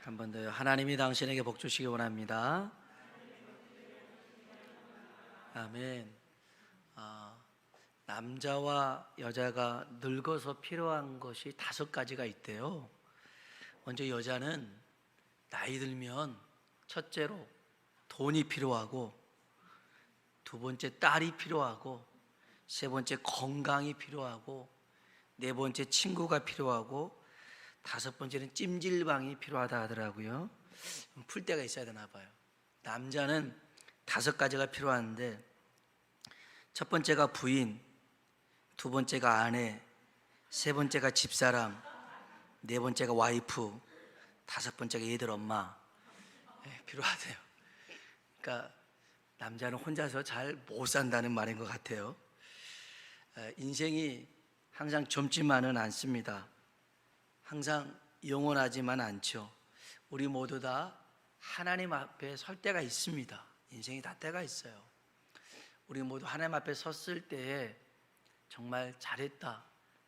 한 번 더요. 하나님이 당신에게 복 주시기 원합니다. 아멘. 남자와 여자가 늙어서 필요한 것이 5가지가 있대요. 먼저 여자는 나이 들면 첫째로 돈이 필요하고, 두 번째 딸이 필요하고, 세 번째 건강이 필요하고, 네 번째 친구가 필요하고, 5번째는 찜질방이 필요하다 하더라고요. 풀 데가 있어야 되나 봐요. 남자는 5가지가 필요한데, 첫 번째가 부인, 두 번째가 아내, 세 번째가 집사람, 네 번째가 와이프, 5번째가 얘들 엄마. 필요하대요. 그러니까 남자는 혼자서 잘 못 산다는 말인 것 같아요. 인생이 항상 젊지만은 않습니다. 항상 영원하지만 않죠. 우리 모두 다 하나님 앞에 설 때가 있습니다. 인생이 다 때가 있어요. 우리 모두 하나님 앞에 섰을 때에 정말 잘했다,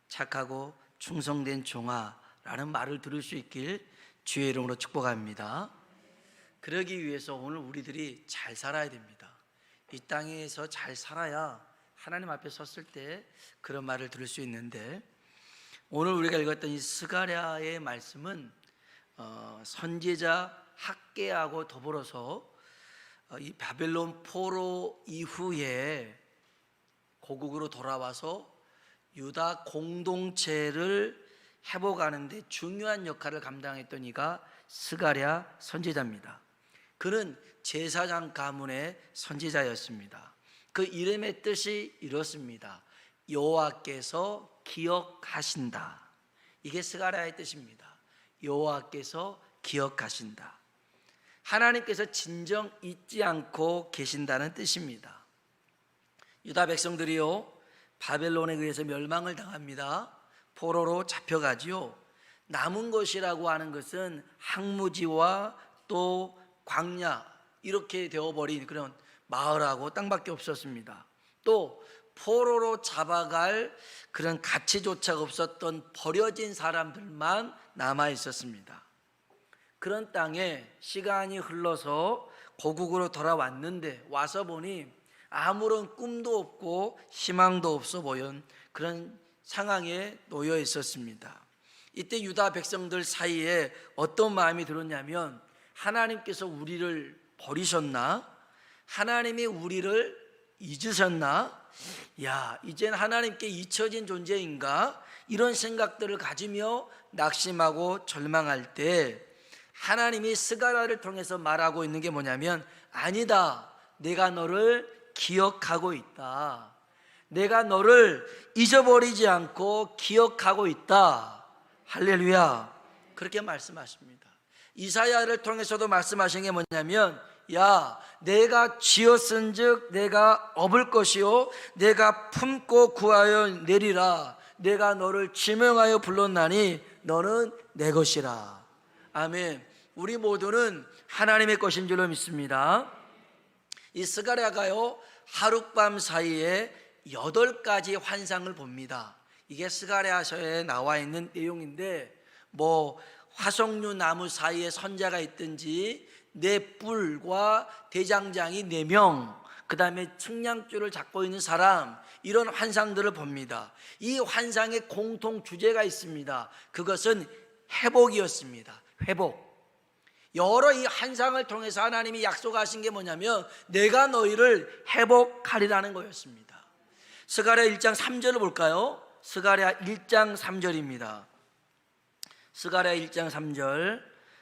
착하고 충성된 종아 라는 말을 들을 수 있길 주의 이름으로 축복합니다. 그러기 위해서 오늘 우리들이 잘 살아야 됩니다. 이 땅에서 잘 살아야 하나님 앞에 섰을 때 그런 말을 들을 수 있는데, 오늘 우리가 읽었던 이 스가랴의 말씀은 선지자 학개하고 더불어서 이 바벨론 포로 이후에 고국으로 돌아와서 유다 공동체를 회복하는 데 중요한 역할을 감당했던 이가 스가랴 선지자입니다. 그는 제사장 가문의 선지자였습니다. 그 이름의 뜻이 이렇습니다. 여호와께서 기억하신다. 이게 스가랴의 뜻입니다. 여호와께서 기억하신다. 하나님께서 진정 잊지 않고 계신다는 뜻입니다. 유다 백성들이요, 바벨론에 의해서 멸망을 당합니다. 포로로 잡혀가지요. 남은 것이라고 하는 것은 항무지와 또 광야, 이렇게 되어버린 그런 마을하고 땅밖에 없었습니다. 또 포로로 잡아갈 그런 가치조차 없었던 버려진 사람들만 남아 있었습니다. 그런 땅에 시간이 흘러서 고국으로 돌아왔는데, 와서 보니 아무런 꿈도 없고 희망도 없어 보인 그런 상황에 놓여 있었습니다. 이때 유다 백성들 사이에 어떤 마음이 들었냐면, 하나님께서 우리를 버리셨나? 하나님이 우리를 잊으셨나? 야, 이젠 하나님께 잊혀진 존재인가? 이런 생각들을 가지며 낙심하고 절망할 때 하나님이 스가랴를 통해서 말하고 있는 게 뭐냐면, 아니다, 내가 너를 기억하고 있다. 내가 너를 잊어버리지 않고 기억하고 있다. 할렐루야. 그렇게 말씀하십니다. 이사야를 통해서도 말씀하신 게 뭐냐면, 야, 내가 지었은즉 내가 업을 것이요 내가 품고 구하여 내리라. 내가 너를 지명하여 불렀나니 너는 내 것이라. 아멘. 우리 모두는 하나님의 것인 줄로 믿습니다. 이 스가랴가요, 하룻밤 사이에 8가지 환상을 봅니다. 이게 스가랴서에 나와 있는 내용인데, 화석류 나무 사이에 선자가 있든지, 네 뿔과 대장장이 4명, 그 다음에 측량줄을 잡고 있는 사람, 이런 환상들을 봅니다. 이 환상의 공통 주제가 있습니다. 그것은 회복이었습니다. 회복. 여러 이 환상을 통해서 하나님이 약속하신 게 뭐냐면, 내가 너희를 회복하리라는 거였습니다. 스가랴 1장 3절을 볼까요? 스가랴 1장 3절입니다. 스가랴 1장 3절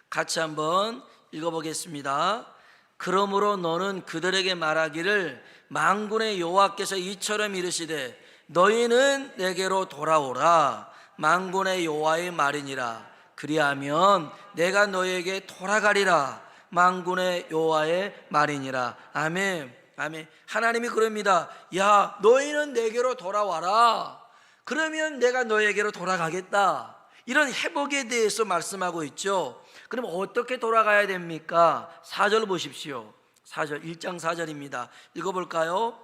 같이 한번 읽어보겠습니다. 그러므로 너는 그들에게 말하기를, 만군의 여호와께서 이처럼 이르시되 너희는 내게로 돌아오라. 만군의 여호와의 말이니라. 그리하면 내가 너희에게 돌아가리라. 만군의 여호와의 말이니라. 아멘. 아멘. 하나님이 그럽니다. 야, 너희는 내게로 돌아와라. 그러면 내가 너희에게로 돌아가겠다. 이런 회복에 대해서 말씀하고 있죠. 그럼 어떻게 돌아가야 됩니까? 4절 보십시오. 4절, 1장 4절입니다. 읽어볼까요?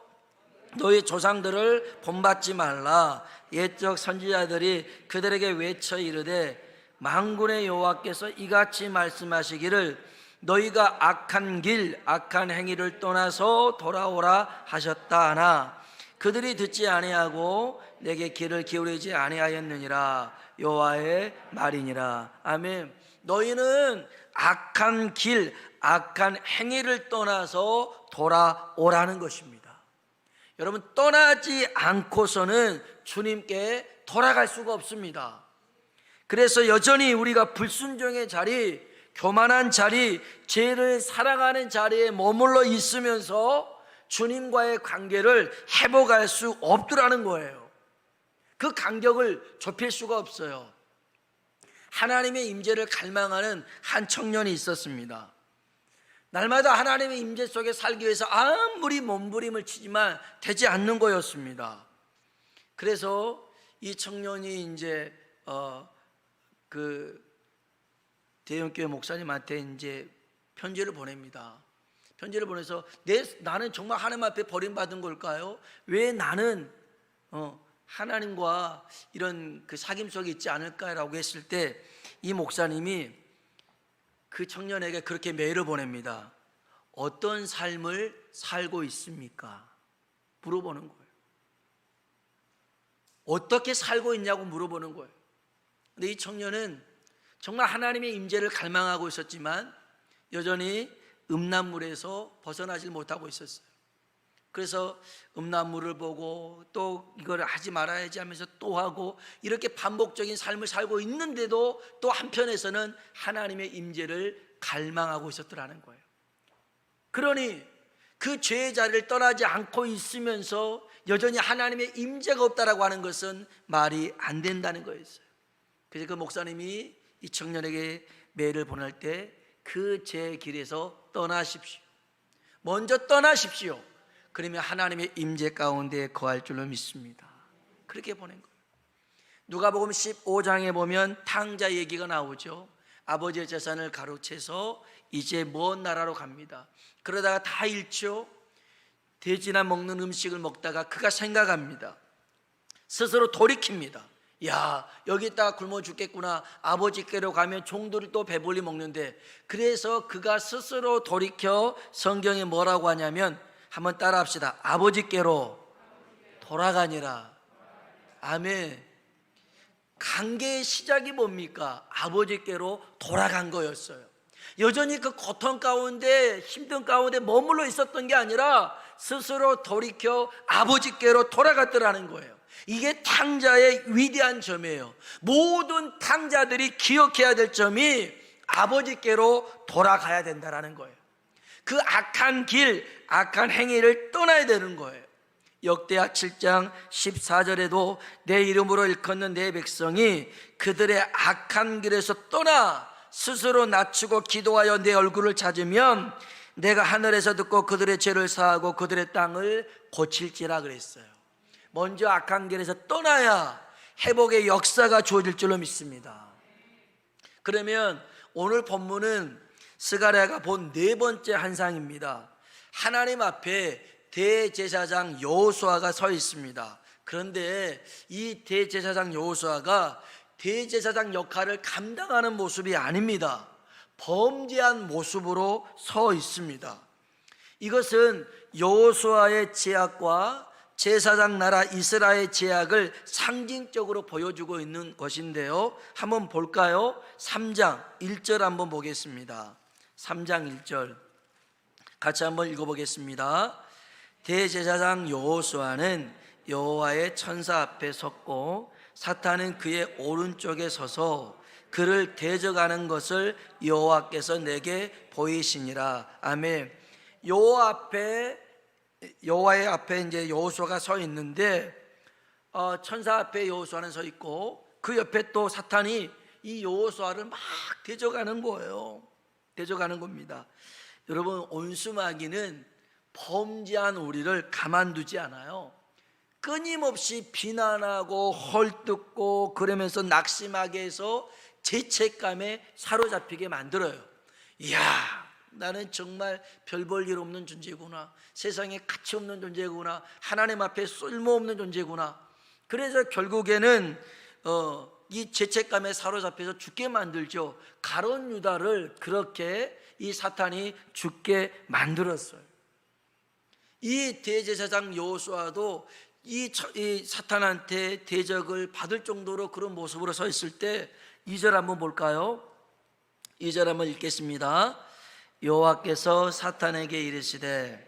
너희 조상들을 본받지 말라. 옛적 선지자들이 그들에게 외쳐 이르되 만군의 여호와께서 이같이 말씀하시기를 너희가 악한 길 악한 행위를 떠나서 돌아오라 하셨다 하나 그들이 듣지 아니하고 내게 귀를 기울이지 아니하였느니라 여호와의 말이니라. 아멘. 너희는 악한 길 악한 행위를 떠나서 돌아오라는 것입니다. 여러분, 떠나지 않고서는 주님께 돌아갈 수가 없습니다. 그래서 여전히 우리가 불순종의 자리, 교만한 자리, 죄를 사랑하는 자리에 머물러 있으면서 주님과의 관계를 회복할 수 없더라는 거예요. 그 간격을 좁힐 수가 없어요. 하나님의 임재를 갈망하는 한 청년이 있었습니다. 날마다 하나님의 임재 속에 살기 위해서 아무리 몸부림을 치지만 되지 않는 거였습니다. 그래서 이 청년이 이제 그 대형교회 목사님한테 이제 편지를 보냅니다. 편지를 보내서 나는 정말 하나님 앞에 버림받은 걸까요? 왜 나는 하나님과 이런 그 사귐 속에 있지 않을까라고 했을 때 이 목사님이 그 청년에게 그렇게 메일을 보냅니다. 어떤 삶을 살고 있습니까? 물어보는 거예요. 어떻게 살고 있냐고 물어보는 거예요. 근데 이 청년은 정말 하나님의 임재를 갈망하고 있었지만 여전히 음란물에서 벗어나질 못하고 있었어요. 그래서 음란물을 보고 또 이걸 하지 말아야지 하면서 또 하고 이렇게 반복적인 삶을 살고 있는데도 또 한편에서는 하나님의 임재를 갈망하고 있었더라는 거예요. 그러니 그 죄의 자리를 떠나지 않고 있으면서 여전히 하나님의 임재가 없다라고 하는 것은 말이 안 된다는 거였어요. 그래서 그 목사님이 이 청년에게 메일을 보낼 때 그 제 길에서 떠나십시오. 먼저 떠나십시오. 그러면 하나님의 임재 가운데 거할 줄로 믿습니다. 그렇게 보낸 거예요. 누가복음 15장에 보면 탕자 얘기가 나오죠. 아버지의 재산을 가로채서 이제 먼 나라로 갑니다. 그러다가 다 잃죠. 돼지나 먹는 음식을 먹다가 그가 생각합니다. 스스로 돌이킵니다. 야, 여기 있다가 굶어 죽겠구나. 아버지께로 가면 종들을 또 배불리 먹는데. 그래서 그가 스스로 돌이켜 성경에 뭐라고 하냐면 한번 따라 합시다. 아버지께로 돌아가니라. 아멘. 관계의 시작이 뭡니까? 아버지께로 돌아간 거였어요. 여전히 그 고통 가운데 힘든 가운데 머물러 있었던 게 아니라 스스로 돌이켜 아버지께로 돌아갔더라는 거예요. 이게 탕자의 위대한 점이에요. 모든 탕자들이 기억해야 될 점이 아버지께로 돌아가야 된다는 거예요. 그 악한 길, 악한 행위를 떠나야 되는 거예요. 역대하 7장 14절에도 내 이름으로 일컫는 내 백성이 그들의 악한 길에서 떠나 스스로 낮추고 기도하여 내 얼굴을 찾으면 내가 하늘에서 듣고 그들의 죄를 사하고 그들의 땅을 고칠지라 그랬어요. 먼저 악한 길에서 떠나야 회복의 역사가 주어질 줄로 믿습니다. 그러면 오늘 본문은 스가랴가 본 네 번째 환상입니다. 하나님 앞에 대제사장 여호수아가 서 있습니다. 그런데 이 대제사장 여호수아가 대제사장 역할을 감당하는 모습이 아닙니다. 범죄한 모습으로 서 있습니다. 이것은 여호수아의 죄악과 제사장 나라 이스라엘의 죄악을 상징적으로 보여주고 있는 것인데요. 한번 볼까요? 3장 1절 한번 보겠습니다. 3장 1절 같이 한번 읽어보겠습니다. 대제사장 여호수아는 여호와의 천사 앞에 섰고 사탄은 그의 오른쪽에 서서 그를 대적하는 것을 여호와께서 내게 보이시니라. 아멘. 여호와의 앞에 이제 여호수아가 서 있는데 천사 앞에 여호수아는 서 있고 그 옆에 또 사탄이 이 여호수아를 막 대적하는 거예요. 대적하는 겁니다. 여러분, 온수마귀는 범죄한 우리를 가만두지 않아요. 끊임없이 비난하고 헐뜯고 그러면서 낙심하게 해서 죄책감에 사로잡히게 만들어요. 이야, 나는 정말 별 볼 일 없는 존재구나. 세상에 가치 없는 존재구나. 하나님 앞에 쓸모없는 존재구나. 그래서 결국에는 이 죄책감에 사로잡혀서 죽게 만들죠. 가룟 유다를 그렇게 이 사탄이 죽게 만들었어요. 이 대제사장 여호수아도 이 사탄한테 대적을 받을 정도로 그런 모습으로 서 있을 때 2절 한번 볼까요? 2절 한번 읽겠습니다. 여호와께서 사탄에게 이르시되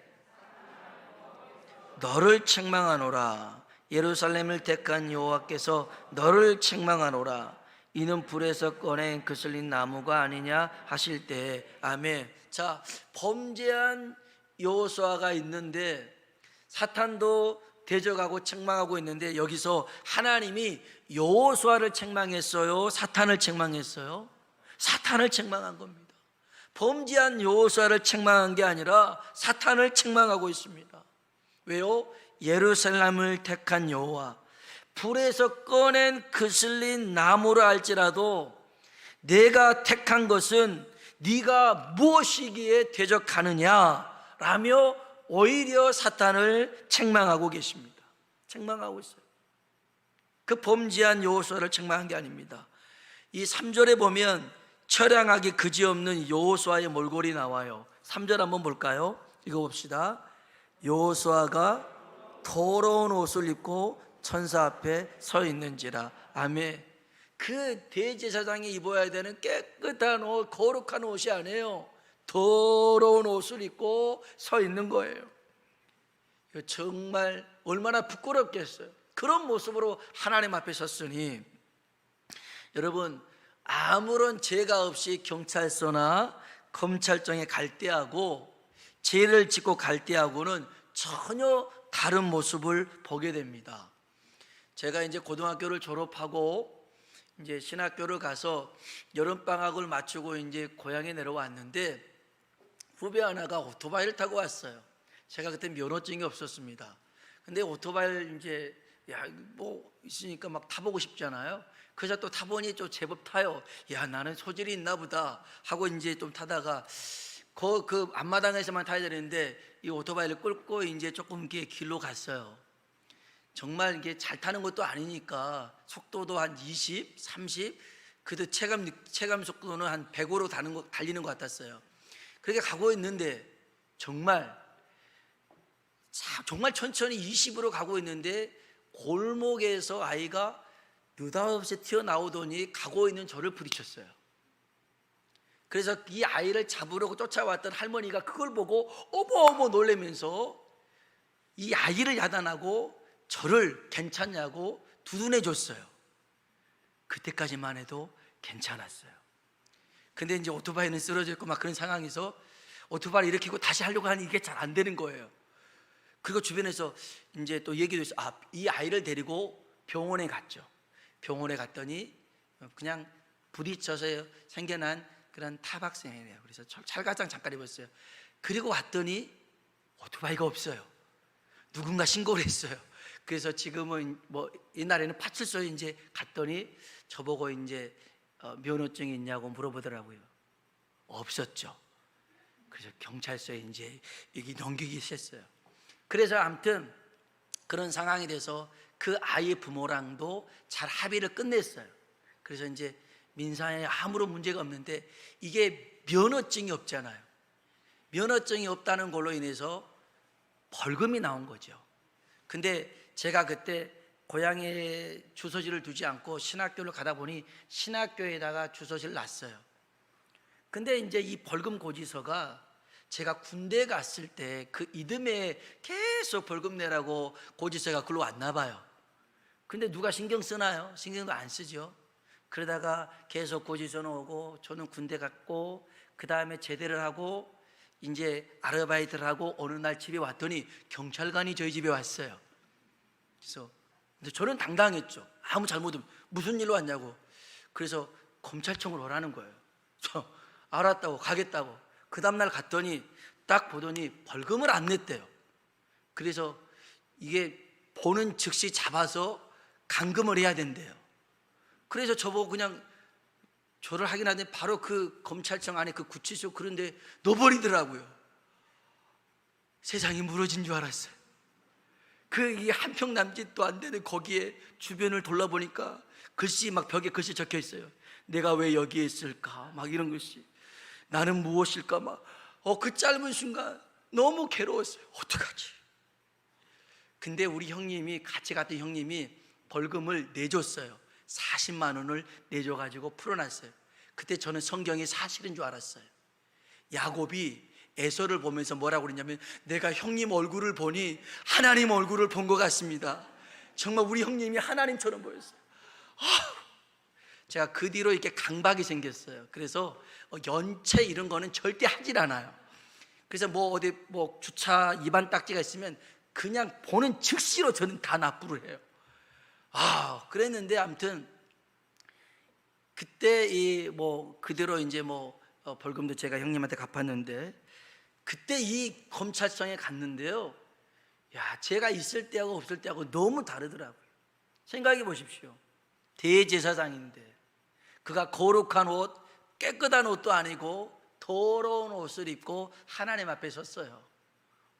너를 책망하노라. 예루살렘을 택한 여호와께서 너를 책망하노라. 이는 불에서 꺼낸 그슬린 나무가 아니냐 하실 때. 아멘. 자, 범죄한 여호수아가 있는데 사탄도 대적하고 책망하고 있는데 여기서 하나님이 여호수아를 책망했어요? 사탄을 책망했어요? 사탄을 책망한 겁니다. 범죄한 여호수아를 책망한 게 아니라 사탄을 책망하고 있습니다. 왜요? 예루살렘을 택한 여호와, 불에서 꺼낸 그슬린 나무라 할지라도 내가 택한 것은 네가 무엇이기에 대적하느냐라며 오히려 사탄을 책망하고 계십니다. 책망하고 있어요. 그 범죄한 여호수아를 책망한 게 아닙니다. 이 3절에 보면 처량하기 그지없는 여호수아의 몰골이 나와요. 3절 한번 볼까요? 읽어봅시다. 여호수아가 더러운 옷을 입고 천사 앞에 서 있는지라. 아멘. 그 대제사장이 입어야 되는 깨끗한 옷, 거룩한 옷이 아니에요. 더러운 옷을 입고 서 있는 거예요. 정말 얼마나 부끄럽겠어요. 그런 모습으로 하나님 앞에 섰으니, 여러분, 아무런 죄가 없이 경찰서나 검찰청에 갈 때하고 죄를 짓고 갈 때하고는 전혀 다른 모습을 보게 됩니다. 제가 이제 고등학교를 졸업하고 이제 신학교를 가서 여름방학을 마치고 이제 고향에 내려왔는데 후배 하나가 오토바이를 타고 왔어요. 제가 그때 면허증이 없었습니다. 근데 오토바이를 이제 뭐 있으니까 막 타보고 싶잖아요. 그래서 또 타보니 좀 제법 타요. 야, 나는 소질이 있나 보다 하고 이제 좀 타다가 그 앞마당에서만 타야 되는데 이 오토바이를 끌고 이제 조금 이렇게 길로 갔어요. 정말 이게 잘 타는 것도 아니니까 속도도 한 20, 30, 그래도 체감 속도는 한 100으로 달리는 것 같았어요. 그렇게 가고 있는데 정말 천천히 20으로 가고 있는데 골목에서 아이가 느닷없이 튀어나오더니 가고 있는 저를 부딪혔어요. 그래서 이 아이를 잡으려고 쫓아왔던 할머니가 그걸 보고 어머 놀라면서 이 아이를 야단하고 저를 괜찮냐고 두둔해 줬어요. 그때까지만 해도 괜찮았어요. 근데 이제 오토바이는 쓰러져 있고 막 그런 상황에서 오토바이를 일으키고 다시 하려고 하니 이게 잘 안 되는 거예요. 그리고 주변에서 이제 또 얘기도 있어요. 이 아이를 데리고 병원에 갔죠. 병원에 갔더니 그냥 부딪혀서 생겨난 그런 타박상이에요. 그래서 찰가장 잠깐 입었어요. 그리고 왔더니 오토바이가 없어요. 누군가 신고를 했어요. 그래서 지금은 뭐 옛날에는 파출소에 이제 갔더니 저보고 이제 면허증이 있냐고 물어보더라고요. 없었죠. 그래서 경찰서에 이제 여기 넘기기 했어요. 그래서 아무튼 그런 상황이 돼서 그 아이의 부모랑도 잘 합의를 끝냈어요. 그래서 이제 민사에 아무런 문제가 없는데 이게 면허증이 없잖아요. 면허증이 없다는 걸로 인해서 벌금이 나온 거죠. 근데 제가 그때 고향에 주소지를 두지 않고 신학교를 가다 보니 신학교에다가 주소지를 놨어요. 근데 이제 이 벌금 고지서가 제가 군대 갔을 때 그 이듬해 계속 벌금 내라고 고지서가 글로 왔나 봐요. 근데 누가 신경 쓰나요? 신경도 안 쓰죠. 그러다가 계속 고지서는 오고 저는 군대 갔고 그 다음에 제대를 하고 이제 아르바이트를 하고 어느 날 집에 왔더니 경찰관이 저희 집에 왔어요. 그래서 근데 저는 당당했죠. 아무 잘못 없이 무슨 일로 왔냐고. 그래서 검찰청으로 오라는 거예요. 저 알았다고 가겠다고. 그 다음날 갔더니 딱 보더니 벌금을 안 냈대요. 그래서 이게 보는 즉시 잡아서 감금을 해야 된대요. 그래서 저보고 그냥 저를 하긴 하는데 바로 그 검찰청 안에 그 구치소 그런데 넣어버리더라고요. 세상이 무너진 줄 그 한 평 남짓도 안 되는 거기에 주변을 돌아보니까 글씨 막 벽에 글씨 적혀 있어요. 내가 왜 여기에 있을까? 막 이런 글씨. 나는 무엇일까? 막 그 짧은 순간 너무 괴로웠어요. 어떡하지? 근데 우리 형님이, 같이 갔던 형님이 벌금을 내줬어요. 40만 원을 내줘가지고 풀어놨어요. 그때 저는 성경이 사실인 줄 알았어요. 야곱이 에서를 보면서 뭐라고 그랬냐면, 내가 형님 얼굴을 보니 하나님 얼굴을 본 것 같습니다. 정말 우리 형님이 하나님처럼 보였어요. 제가 그 뒤로 이렇게 강박이 생겼어요. 그래서 연체 이런 거는 절대 하질 않아요. 그래서 어디 주차 위반 딱지가 있으면 그냥 보는 즉시로 저는 다 납부를 해요. 그랬는데 아무튼 그때 그대로 이제 벌금도 제가 형님한테 갚았는데, 그때 이 검찰청에 갔는데요, 제가 있을 때하고 없을 때하고 너무 다르더라고요. 생각해 보십시오. 대제사장인데 그가 거룩한 옷, 깨끗한 옷도 아니고 더러운 옷을 입고 하나님 앞에 섰어요.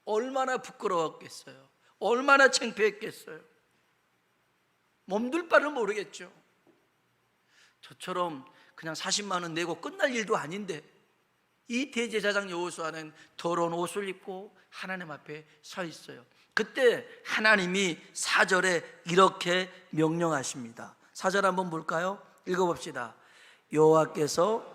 얼마나 부끄러웠겠어요. 얼마나 창피했겠어요. 몸둘 바를 모르겠죠. 저처럼 그냥 40만 원 내고 끝날 일도 아닌데 이 대제사장 여호수아는 더러운 옷을 입고 하나님 앞에 서 있어요. 그때 하나님이 4절에 이렇게 명령하십니다. 4절 한번 볼까요? 읽어봅시다. 여호와께서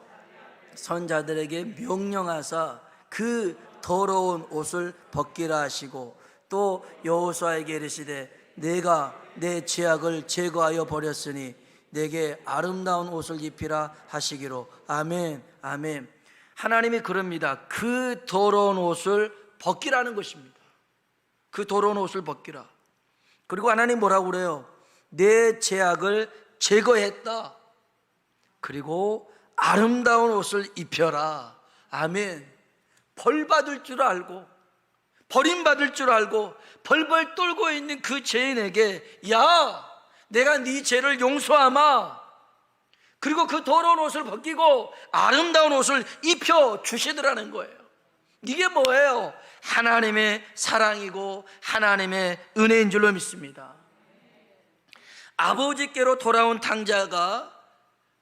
선자들에게 명령하사 그 더러운 옷을 벗기라 하시고, 또 여호수아에게 이르시되 내가 내 죄악을 제거하여 버렸으니 내게 아름다운 옷을 입히라 하시기로. 아멘, 아멘. 하나님이 그럽니다. 그 더러운 옷을 벗기라는 것입니다. 그 더러운 옷을 벗기라. 그리고 하나님 뭐라고 그래요? 내 죄악을 제거했다. 그리고 아름다운 옷을 입혀라. 아멘. 벌 받을 줄 알고, 버림받을 줄 알고 벌벌 떨고 있는 그 죄인에게, 내가 네 죄를 용서하마. 그리고 그 더러운 옷을 벗기고 아름다운 옷을 입혀 주시더라는 거예요. 이게 뭐예요? 하나님의 사랑이고 하나님의 은혜인 줄로 믿습니다. 아버지께로 돌아온 탕자가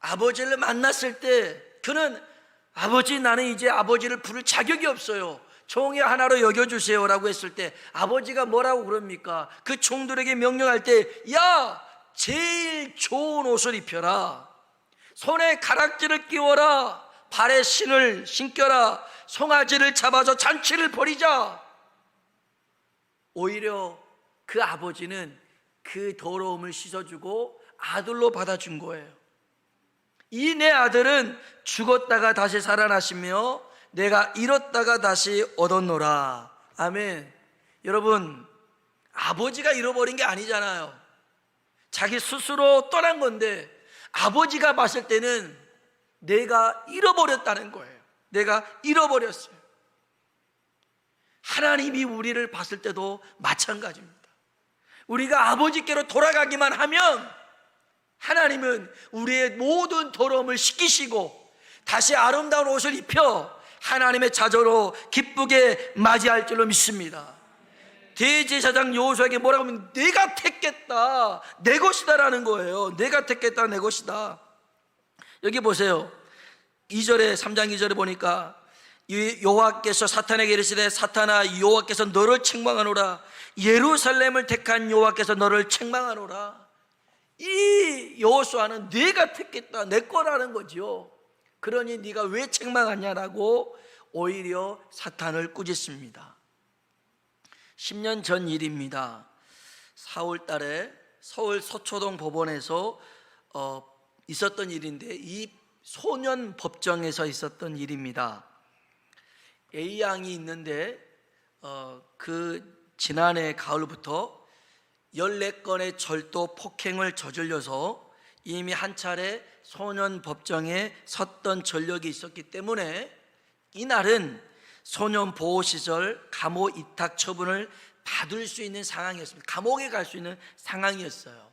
아버지를 만났을 때, 그는 아버지, 나는 이제 아버지를 부를 자격이 없어요. 종이 하나로 여겨주세요 라고 했을 때 아버지가 뭐라고 그럽니까? 그 종들에게 명령할 때, 제일 좋은 옷을 입혀라. 손에 가락지를 끼워라. 발에 신을 신겨라. 송아지를 잡아서 잔치를 벌이자. 오히려 그 아버지는 그 더러움을 씻어주고 아들로 받아준 거예요. 이 내 아들은 죽었다가 다시 살아나시며 내가 잃었다가 다시 얻었노라. 아멘. 여러분, 아버지가 잃어버린 게 아니잖아요. 자기 스스로 떠난 건데 아버지가 봤을 때는 내가 잃어버렸다는 거예요. 내가 잃어버렸어요. 하나님이 우리를 봤을 때도 마찬가지입니다. 우리가 아버지께로 돌아가기만 하면 하나님은 우리의 모든 더러움을 씻기시고 다시 아름다운 옷을 입혀 하나님의 자녀로 기쁘게 맞이할 줄로 믿습니다. 대제사장 여호수아에게 뭐라고 하면 내가 택했다, 내 것이다라는 거예요. 내가 택했다, 내 것이다. 여기 보세요. 2절에 3장 2절에 보니까 여호와께서 사탄에게 이르시되 사탄아, 여호와께서 너를 책망하노라. 예루살렘을 택한 여호와께서 너를 책망하노라. 이 여호수아는 내가 택했다, 내 거라는 거지요. 그러니 네가 왜 책망하냐라고 오히려 사탄을 꾸짖습니다. 10년 전 일입니다. 4월 달에 서울 서초동 법원에서 있었던 일인데, 이 소년 법정에서 있었던 일입니다. A양이 있는데 그 지난해 가을부터 14건의 절도 폭행을 저질러서 이미 한 차례 소년 법정에 섰던 전력이 있었기 때문에 이날은 소년 보호시설 감호 이탁 처분을 받을 수 있는 상황이었습니다. 감옥에 갈 수 있는 상황이었어요.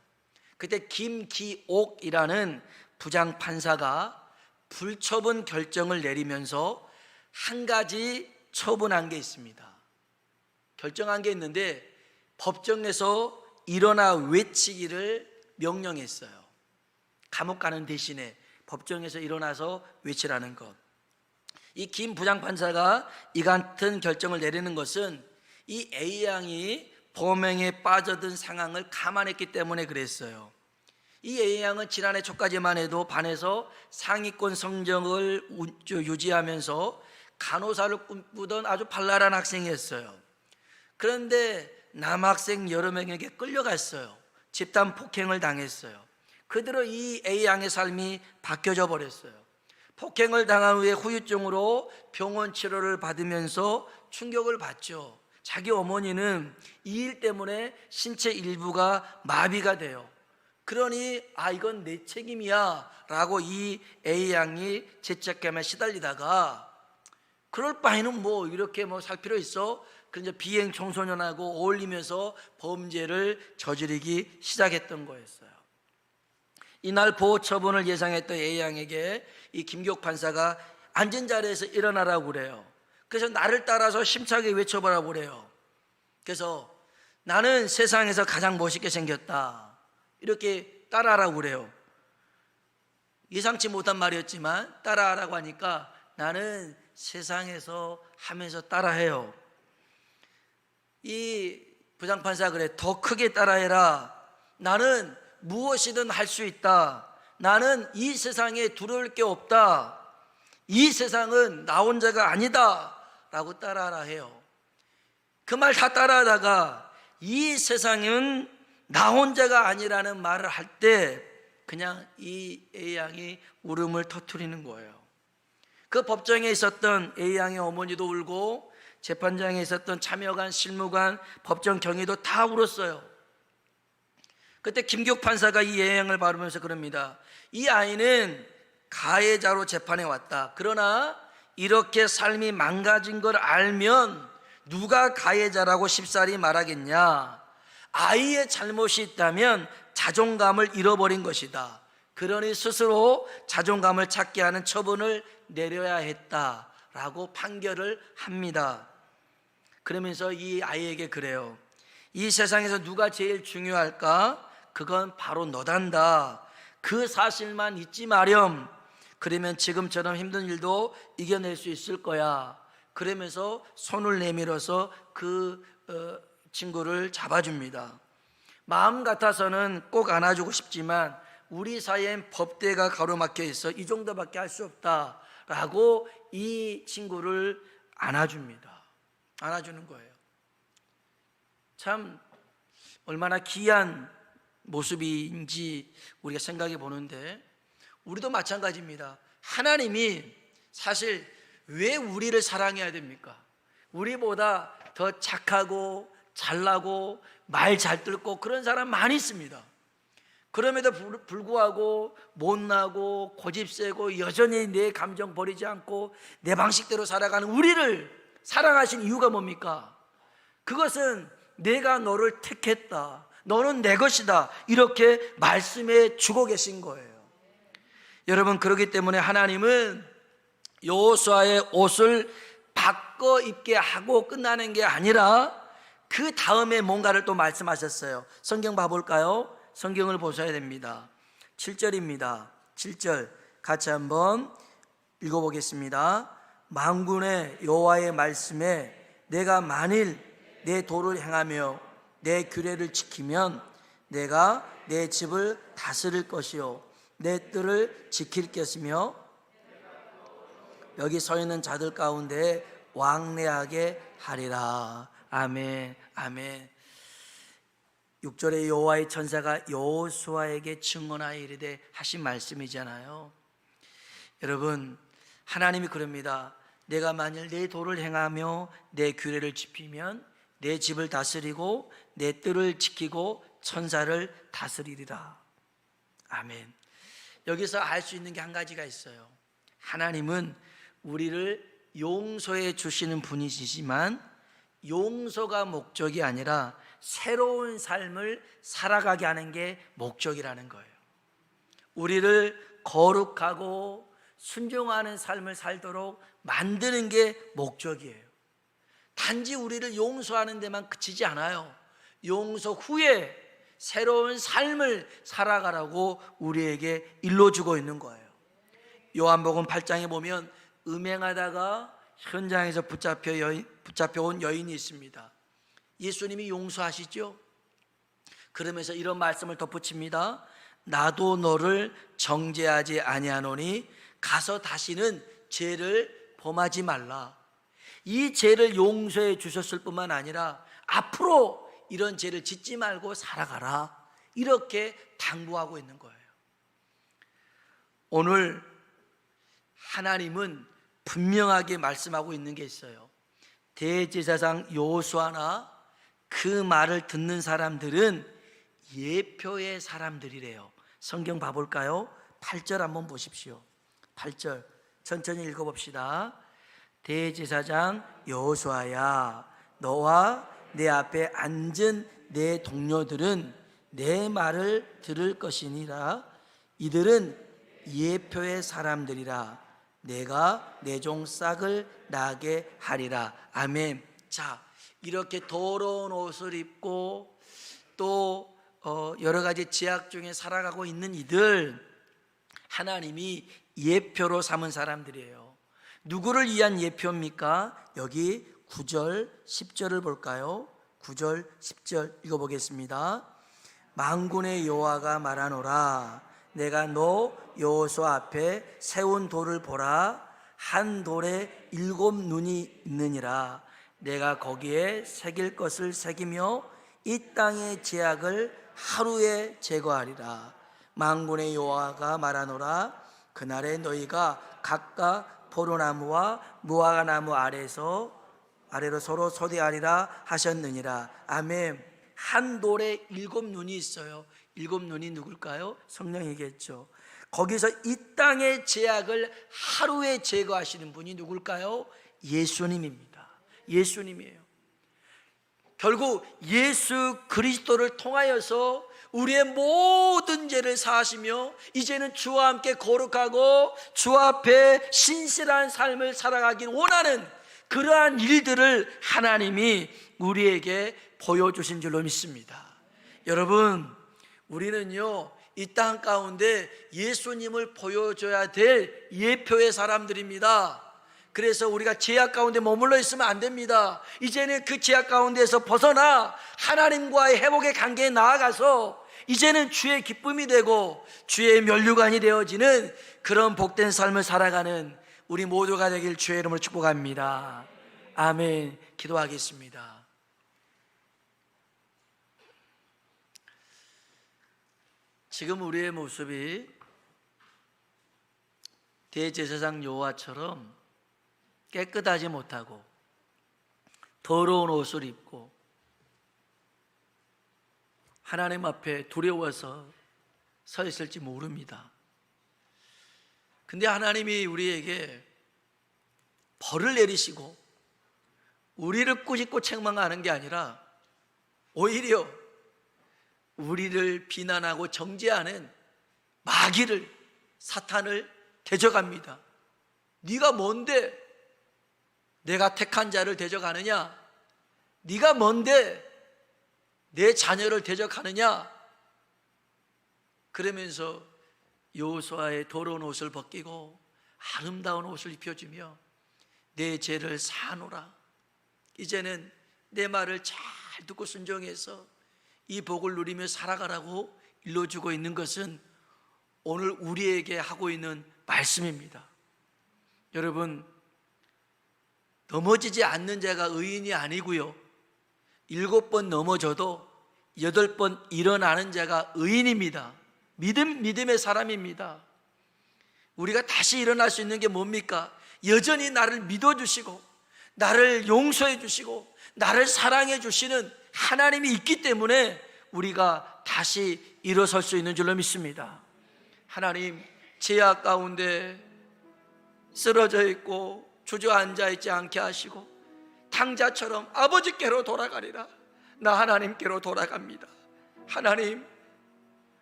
그때 김기옥이라는 부장판사가 불처분 결정을 내리면서 한 가지 처분한 게 있습니다. 결정한 게 있는데 법정에서 일어나 외치기를 명령했어요. 감옥 가는 대신에 법정에서 일어나서 외치라는 것. 이 김 부장판사가 이 같은 결정을 내리는 것은 이 A양이 범행에 빠져든 상황을 감안했기 때문에 그랬어요. 이 A양은 지난해 초까지만 해도 반에서 상위권 성적을 유지하면서 간호사를 꿈꾸던 아주 발랄한 학생이었어요. 그런데 남학생 여러 명에게 끌려갔어요. 집단 폭행을 당했어요. 그대로 이 A양의 삶이 바뀌어져 버렸어요. 폭행을 당한 후에 후유증으로 병원 치료를 받으면서 충격을 받죠. 자기 어머니는 이 일 때문에 신체 일부가 마비가 돼요. 그러니 이건 내 책임이야 라고 이 A양이 죄책감에 시달리다가 그럴 바에는 이렇게 살 필요 있어? 그래서 비행 청소년하고 어울리면서 범죄를 저지르기 시작했던 거였어요. 이날 보호 처분을 예상했던 A양에게 이 김기옥 판사가 앉은 자리에서 일어나라고 그래요. 그래서 나를 따라서 심차게 외쳐보라고 그래요. 그래서 나는 세상에서 가장 멋있게 생겼다, 이렇게 따라하라고 그래요. 예상치 못한 말이었지만 따라하라고 하니까 나는 세상에서 하면서 따라해요. 이 부장판사가 그래, 더 크게 따라해라. 나는 무엇이든 할 수 있다. 나는 이 세상에 두려울 게 없다. 이 세상은 나 혼자가 아니다 라고 따라하라 해요. 그 말 다 따라하다가 이 세상은 나 혼자가 아니라는 말을 할 때 그냥 이 A양이 울음을 터뜨리는 거예요. 그 법정에 있었던 A양의 어머니도 울고 재판장에 있었던 참여관, 실무관, 법정 경위도 다 울었어요. 그때 김기옥 판사가 이 A양을 바라보면서 그럽니다. 이 아이는 가해자로 재판에 왔다. 그러나 이렇게 삶이 망가진 걸 알면 누가 가해자라고 쉽사리 말하겠냐. 아이의 잘못이 있다면 자존감을 잃어버린 것이다. 그러니 스스로 자존감을 찾게 하는 처분을 내려야 했다라고 판결을 합니다. 그러면서 이 아이에게 그래요. 이 세상에서 누가 제일 중요할까? 그건 바로 너단다. 그 사실만 잊지 마렴. 그러면 지금처럼 힘든 일도 이겨낼 수 있을 거야. 그러면서 손을 내밀어서 그 친구를 잡아줍니다. 마음 같아서는 꼭 안아주고 싶지만 우리 사이엔 법대가 가로막혀 있어 이 정도밖에 할 수 없다라고 이 친구를 안아줍니다. 안아주는 거예요. 참 얼마나 귀한 모습인지 우리가 생각해 보는데, 우리도 마찬가지입니다. 하나님이 사실 왜 우리를 사랑해야 됩니까? 우리보다 더 착하고 잘나고 말 잘 듣고 그런 사람 많이 있습니다. 그럼에도 불구하고 못나고 고집세고 여전히 내 감정 버리지 않고 내 방식대로 살아가는 우리를 사랑하신 이유가 뭡니까? 그것은 내가 너를 택했다, 너는 내 것이다, 이렇게 말씀해 주고 계신 거예요. 여러분, 그렇기 때문에 하나님은 여호수아의 옷을 바꿔 입게 하고 끝나는 게 아니라 그 다음에 뭔가를 또 말씀하셨어요. 성경 봐볼까요? 성경을 보셔야 됩니다. 7절입니다. 7절 같이 한번 읽어보겠습니다. 만군의 여호와의 말씀에 내가 만일 내 도를 행하며 내 규례를 지키면 내가 내 집을 다스릴 것이요 내 뜰을 지킬 것이며 여기 서 있는 자들 가운데 왕래하게 하리라. 아멘, 아멘. 6절에 여호와의 천사가 여호수아에게 증언하여 이르되 하신 말씀이잖아요. 여러분, 하나님이 그럽니다. 내가 만일 내 도를 행하며 내 규례를 지키면 내 집을 다스리고 내 뜰을 지키고 천사를 다스리리라. 아멘. 여기서 알 수 있는 게 한 가지가 있어요. 하나님은 우리를 용서해 주시는 분이시지만 용서가 목적이 아니라 새로운 삶을 살아가게 하는 게 목적이라는 거예요. 우리를 거룩하고 순종하는 삶을 살도록 만드는 게 목적이에요. 단지 우리를 용서하는 데만 그치지 않아요. 용서 후에 새로운 삶을 살아가라고 우리에게 일러주고 있는 거예요. 요한복음 8장에 보면 음행하다가 현장에서 붙잡혀온 여인이 있습니다. 예수님이 용서하시죠? 그러면서 이런 말씀을 덧붙입니다. 나도 너를 정죄하지 아니하노니 가서 다시는 죄를 범하지 말라. 이 죄를 용서해 주셨을 뿐만 아니라 앞으로 이런 죄를 짓지 말고 살아가라, 이렇게 당부하고 있는 거예요. 오늘 하나님은 분명하게 말씀하고 있는 게 있어요. 대제사장 여호수아나 그 말을 듣는 사람들은 예표의 사람들이래요. 성경 봐볼까요? 8절 한번 보십시오. 8절 천천히 읽어봅시다. 대제사장 여호수아야, 너와 내 앞에 앉은 내 동료들은 내 말을 들을 것이니라. 이들은 예표의 사람들이라. 내가 내 종 싹을 나게 하리라. 아멘. 자, 이렇게 더러운 옷을 입고 또 여러 가지 제약 중에 살아가고 있는 이들, 하나님이 예표로 삼은 사람들이에요. 누구를 위한 예표입니까? 여기 9절 10절을 볼까요? 9절 10절 읽어보겠습니다. 만군의 여호와가 말하노라. 내가 너 여호수아 앞에 세운 돌을 보라. 한 돌에 7 눈이 있느니라. 내가 거기에 새길 것을 새기며 이 땅의 죄악을 하루에 제거하리라. 만군의 여호와가 말하노라. 그날에 너희가 각각 포도나무와 무화과나무 아래로 서로 소대하리라 하셨느니라. 아멘. 한 돌에 7 눈이 있어요. 7 눈이 누굴까요? 성령이겠죠. 거기서 이 땅의 죄악을 하루에 제거하시는 분이 누굴까요? 예수님입니다. 예수님이에요. 결국 예수 그리스도를 통하여서 우리의 모든 죄를 사하시며 이제는 주와 함께 거룩하고 주 앞에 신실한 삶을 살아가길 원하는 그러한 일들을 하나님이 우리에게 보여주신 줄로 믿습니다. 여러분, 우리는요, 이 땅 가운데 예수님을 보여줘야 될 예표의 사람들입니다. 그래서 우리가 죄악 가운데 머물러 있으면 안 됩니다. 이제는 그 죄악 가운데에서 벗어나 하나님과의 회복의 관계에 나아가서 이제는 주의 기쁨이 되고 주의 면류관이 되어지는 그런 복된 삶을 살아가는 우리 모두가 되길 주의 이름으로 축복합니다. 아멘. 기도하겠습니다. 지금 우리의 모습이 대제사장 여호와처럼 깨끗하지 못하고 더러운 옷을 입고 하나님 앞에 두려워서 서 있을지 모릅니다. 근데 하나님이 우리에게 벌을 내리시고 우리를 꾸짖고 책망하는 게 아니라 오히려 우리를 비난하고 정죄하는 마귀를, 사탄을 대적합니다. 네가 뭔데 내가 택한 자를 대적하느냐? 네가 뭔데 내 자녀를 대적하느냐? 그러면서 여호수아의 더러운 옷을 벗기고 아름다운 옷을 입혀주며 내 죄를 사하노라. 이제는 내 말을 잘 듣고 순종해서 이 복을 누리며 살아가라고 일러주고 있는 것은 오늘 우리에게 하고 있는 말씀입니다. 여러분, 넘어지지 않는 자가 의인이 아니고요, 7번 넘어져도 8번 일어나는 자가 의인입니다. 믿음의 사람입니다. 우리가 다시 일어날 수 있는 게 뭡니까? 여전히 나를 믿어주시고 나를 용서해 주시고 나를 사랑해 주시는 하나님이 있기 때문에 우리가 다시 일어설 수 있는 줄로 믿습니다. 하나님, 죄악 가운데 쓰러져 있고 주저앉아 있지 않게 하시고 탕자처럼 아버지께로 돌아가리라. 나 하나님께로 돌아갑니다. 하나님,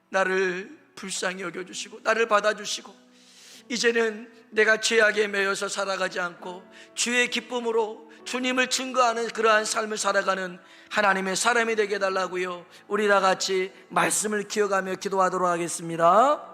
나를 불쌍히 여겨주시고 나를 받아주시고 이제는 내가 죄악에 매여서 살아가지 않고 주의 기쁨으로 주님을 증거하는 그러한 삶을 살아가는 하나님의 사람이 되게 해달라고요. 우리 다 같이 말씀을 기억하며 기도하도록 하겠습니다.